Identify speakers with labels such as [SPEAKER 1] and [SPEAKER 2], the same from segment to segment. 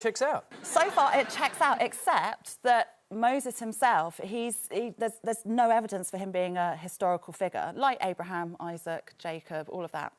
[SPEAKER 1] Checks out.
[SPEAKER 2] So far, it checks out, except that Moses himself, there's no evidence for him being a historical figure, like Abraham, Isaac, Jacob, all of that.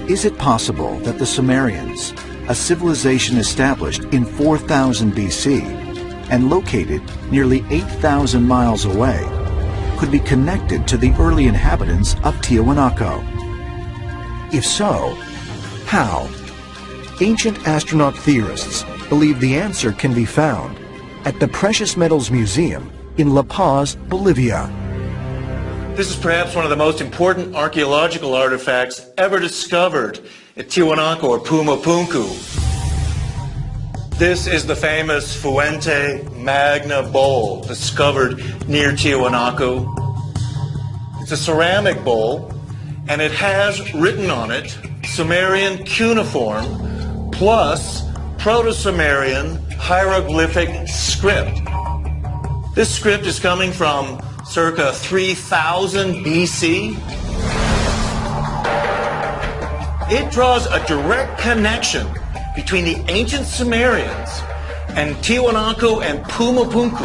[SPEAKER 3] Is it possible that the Sumerians, a civilization established in 4000 BC and located nearly 8,000 miles away, could be connected to the early inhabitants of Tiwanaku?
[SPEAKER 4] If so, how? Ancient astronaut theorists believe the answer can be found at the Precious Metals Museum in La Paz, Bolivia.
[SPEAKER 5] This is perhaps one of the most important archaeological artifacts ever discovered at Tiwanaku or Pumapunku. This is the famous Fuente Magna bowl discovered near Tiwanaku. It's a ceramic bowl, and it has written on it Sumerian cuneiform plus Proto-Sumerian hieroglyphic script. This script is coming from circa 3000 BC. It draws a direct connection between the ancient Sumerians and Tiwanaku and Pumapunku.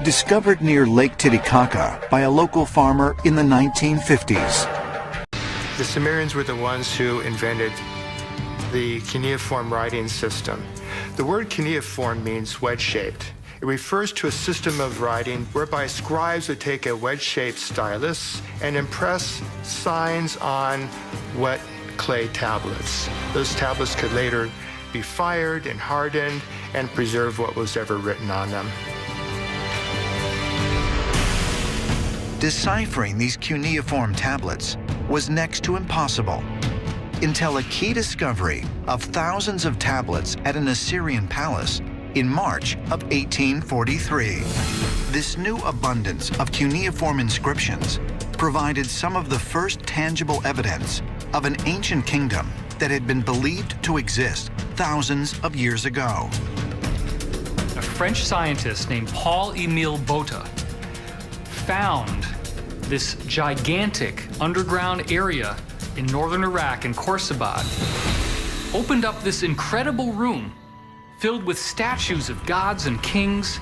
[SPEAKER 3] Discovered near Lake Titicaca by a local farmer in the 1950s.
[SPEAKER 6] The Sumerians were the ones who invented the cuneiform writing system. The word cuneiform means wedge-shaped. It refers to a system of writing whereby scribes would take a wedge-shaped stylus and impress signs on wet clay tablets. Those tablets could later be fired and hardened and preserve what was ever written on them.
[SPEAKER 3] Deciphering these cuneiform tablets was next to impossible until a key discovery of thousands of tablets at an Assyrian palace in March of 1843. This new abundance of cuneiform inscriptions provided some of the first tangible evidence of an ancient kingdom that had been believed to exist thousands of years ago.
[SPEAKER 7] A French scientist named Paul-Émile Botta found this gigantic underground area in northern Iraq in Khorsabad, opened up this incredible room filled with statues of gods and kings,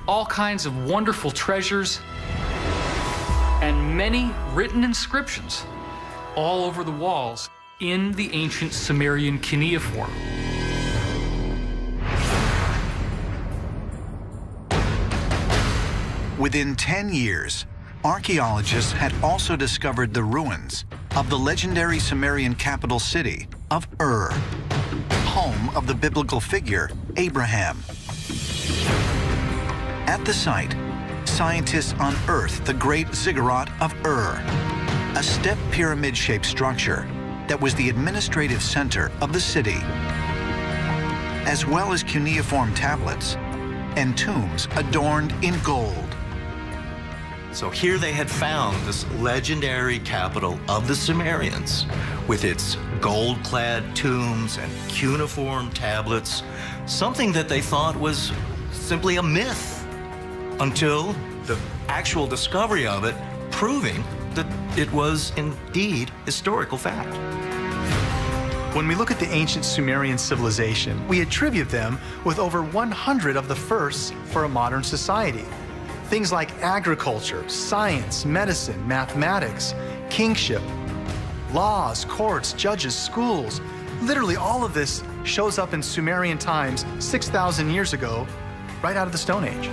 [SPEAKER 7] all kinds of wonderful treasures, and many written inscriptions all over the walls in the ancient Sumerian cuneiform.
[SPEAKER 3] Within 10 years, archaeologists had also discovered the ruins of the legendary Sumerian capital city of Ur, home of the biblical figure Abraham. At the site, scientists unearthed the Great Ziggurat of Ur, a step pyramid-shaped structure that was the administrative center of the city, as well as cuneiform tablets and tombs adorned in gold.
[SPEAKER 8] So here they had found this legendary capital of the Sumerians with its gold-clad tombs and cuneiform tablets, something that they thought was simply a myth until the actual discovery of it, proving that it was indeed historical fact.
[SPEAKER 9] When we look at the ancient Sumerian civilization, we attribute them with over 100 of the firsts for a modern society. Things like agriculture, science, medicine, mathematics, kingship, laws, courts, judges, schools. Literally all of this shows up in Sumerian times 6,000 years ago, right out of the Stone Age.